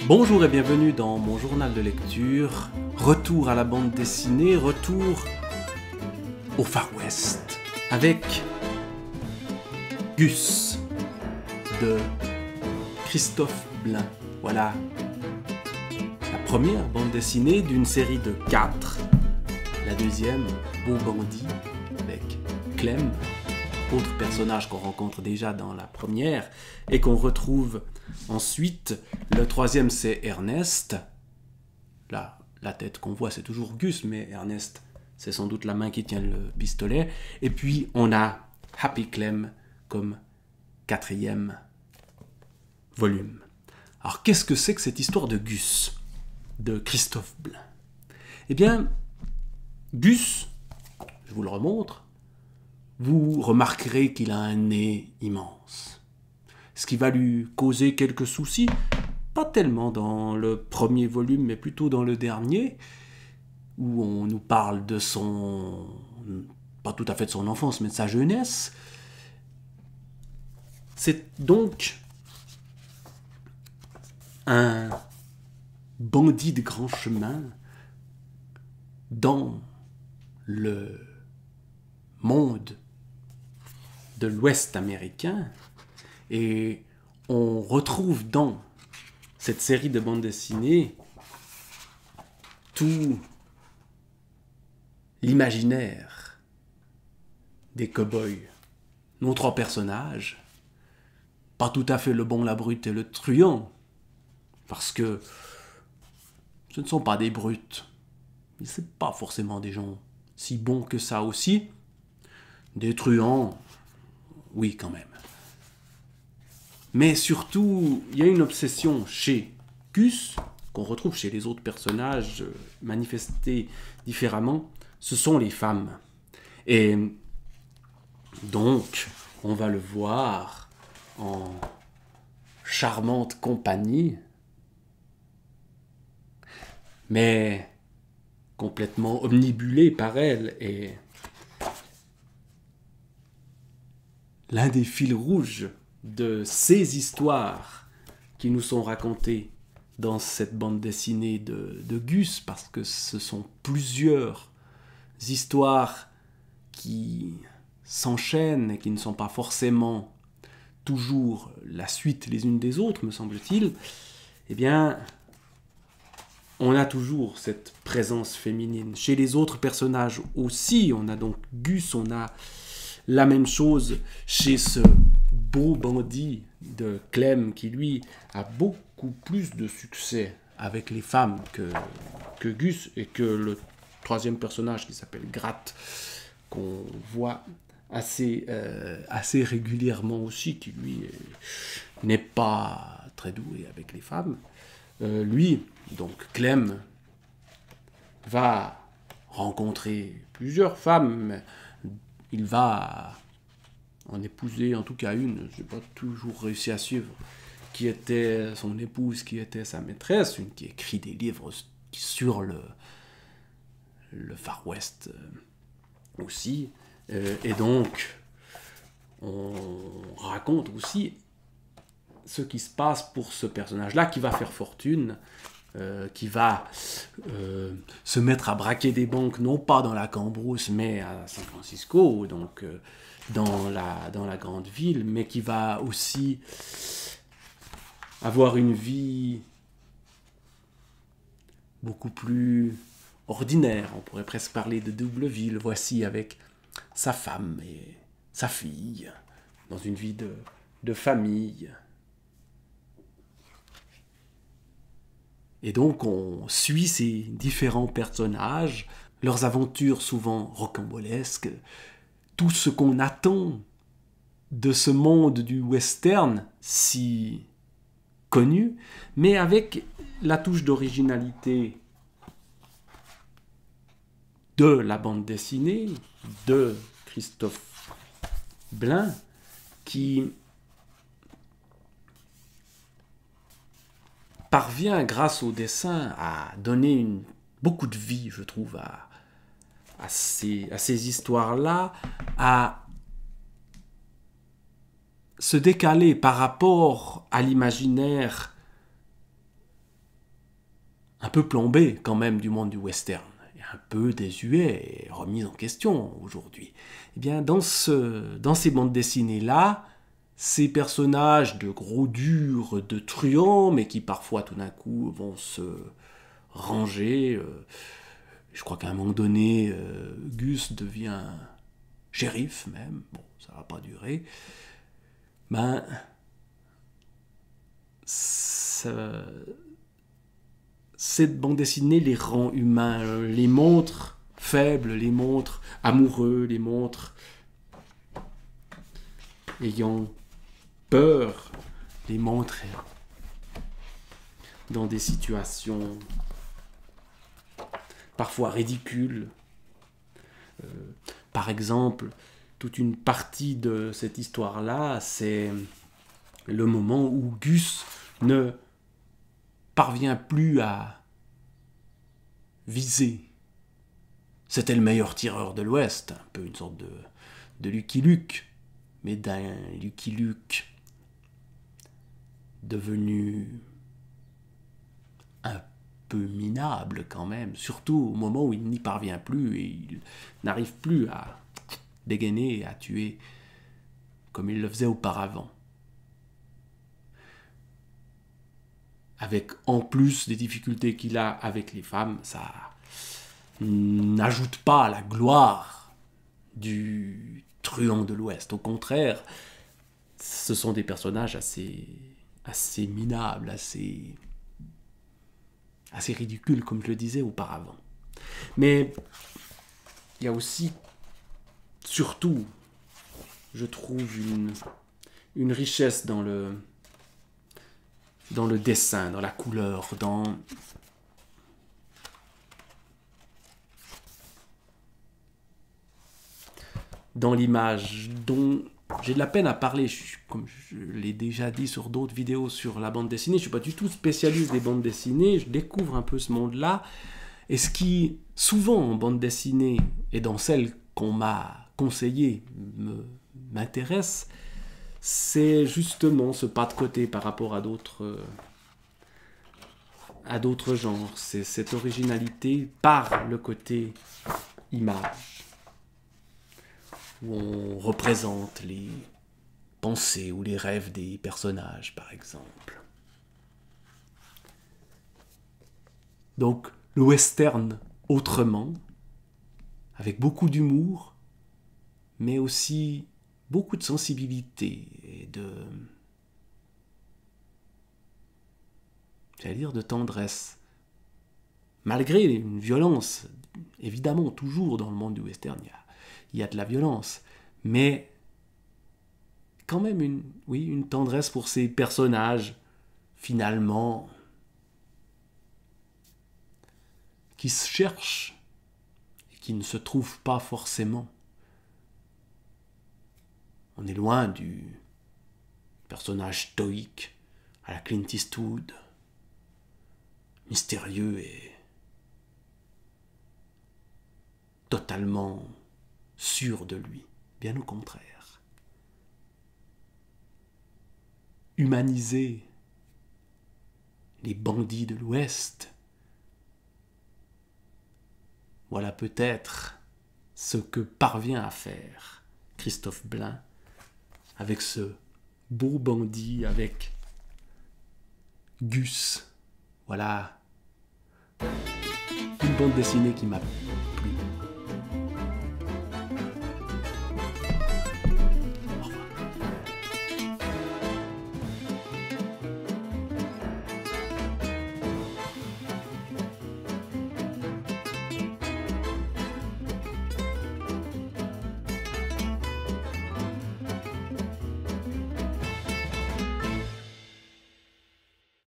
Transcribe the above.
Bonjour et bienvenue dans mon journal de lecture. Retour à la bande dessinée, retour au Far West avec Gus de Christophe Blain. Voilà la première bande dessinée d'une série de 4. La deuxième, Beau Bandit, avec Clem, autre personnage qu'on rencontre déjà dans la première et qu'on retrouve ensuite. Le troisième, c'est Ernest. Là, la tête qu'on voit, c'est toujours Gus, mais Ernest, c'est sans doute la main qui tient le pistolet. Et puis, on a Happy Clem comme 4e volume. Alors, qu'est-ce que c'est que cette histoire de Gus, de Christophe Blain? Eh bien, Gus, je vous le remontre, vous remarquerez qu'il a un nez immense. Ce qui va lui causer quelques soucis, pas tellement dans le premier volume, mais plutôt dans le dernier, où on nous parle de son... pas tout à fait de son enfance, mais de sa jeunesse. C'est donc un bandit de grand chemin dans le monde de l'Ouest américain, et on retrouve dans cette série de bandes dessinées tout l'imaginaire des cow-boys. Nos 3 personnages, pas tout à fait le bon, la brute et le truand, parce que ce ne sont pas des brutes, mais ce n'est pas forcément des gens si bons que ça aussi. Des truands, oui quand même. Mais surtout, il y a une obsession chez Gus, qu'on retrouve chez les autres personnages manifestés différemment, ce sont les femmes. Et donc, on va le voir en charmante compagnie, mais complètement omnibulé par elle. Et l'un des fils rouges de ces histoires qui nous sont racontées dans cette bande dessinée de Gus, parce que ce sont plusieurs histoires qui s'enchaînent et qui ne sont pas forcément toujours la suite les unes des autres, me semble-t-il, eh bien, on a toujours cette présence féminine. Chez les autres personnages aussi, on a donc Gus, on a la même chose chez ce beau bandit de Clem qui, lui, a beaucoup plus de succès avec les femmes que Gus, et que le 3e personnage qui s'appelle Gratte, qu'on voit assez régulièrement aussi, qui, lui, n'est pas très doué avec les femmes. Lui, donc Clem, va rencontrer plusieurs femmes. Il va en épouser en tout cas une, je n'ai pas toujours réussi à suivre, qui était son épouse, qui était sa maîtresse, une qui écrit des livres sur le Far West aussi. Et donc, on raconte aussi ce qui se passe pour ce personnage-là, qui va faire fortune, qui va se mettre à braquer des banques, non pas dans la Cambrousse, mais à San Francisco, donc dans la grande ville, mais qui va aussi avoir une vie beaucoup plus ordinaire. On pourrait presque parler de double vie, le voici avec sa femme et sa fille, dans une vie de famille. Et donc on suit ces différents personnages, leurs aventures souvent rocambolesques, tout ce qu'on attend de ce monde du western si connu, mais avec la touche d'originalité de la bande dessinée de Christophe Blain, qui parvient, grâce au dessin, à donner beaucoup de vie, je trouve, à ces histoires-là, à se décaler par rapport à l'imaginaire un peu plombé quand même du monde du western, et un peu désuet et remis en question aujourd'hui. Eh bien, dans ces bandes dessinées-là, ces personnages de gros durs, de truands, mais qui parfois tout d'un coup vont se ranger. Je crois qu'à un moment donné, Gus devient shérif même. Bon, ça va pas durer. Ben, cette bande dessinée les rend humains, les montre faibles, les montre amoureux, les montre ayant peur, les montre dans des situations parfois ridicules. Par exemple, toute une partie de cette histoire-là, c'est le moment où Gus ne parvient plus à viser. C'était le meilleur tireur de l'Ouest, un peu une sorte de Lucky Luke, mais d'un Lucky Luke devenu un peu minable quand même, surtout au moment où il n'y parvient plus et il n'arrive plus à dégainer et à tuer comme il le faisait auparavant. Avec en plus des difficultés qu'il a avec les femmes, ça n'ajoute pas à la gloire du truand de l'Ouest. Au contraire, ce sont des personnages assez minables, assez ridicules, comme je le disais auparavant. Mais il y a aussi, surtout, je trouve une richesse dans le dessin, dans la couleur, dans l'image, dont j'ai de la peine à parler, comme je l'ai déjà dit sur d'autres vidéos sur la bande dessinée, je ne suis pas du tout spécialiste des bandes dessinées, je découvre un peu ce monde-là, et ce qui, souvent en bande dessinée, et dans celle qu'on m'a conseillée, m'intéresse, c'est justement ce pas de côté par rapport à d'autres genres. C'est cette originalité par le côté image, où on représente les pensées ou les rêves des personnages, par exemple. Donc, le western autrement, avec beaucoup d'humour, mais aussi beaucoup de sensibilité et de tendresse. Malgré une violence, évidemment, toujours dans le monde du western, il y a de la violence, mais quand même une tendresse pour ces personnages, finalement, qui se cherchent et qui ne se trouvent pas forcément. On est loin du personnage stoïque à la Clint Eastwood, mystérieux et totalement sûr de lui, bien au contraire. Humaniser les bandits de l'Ouest, voilà peut-être ce que parvient à faire Christophe Blain avec ce beau bandit, avec Gus. Voilà une bande dessinée qui m'a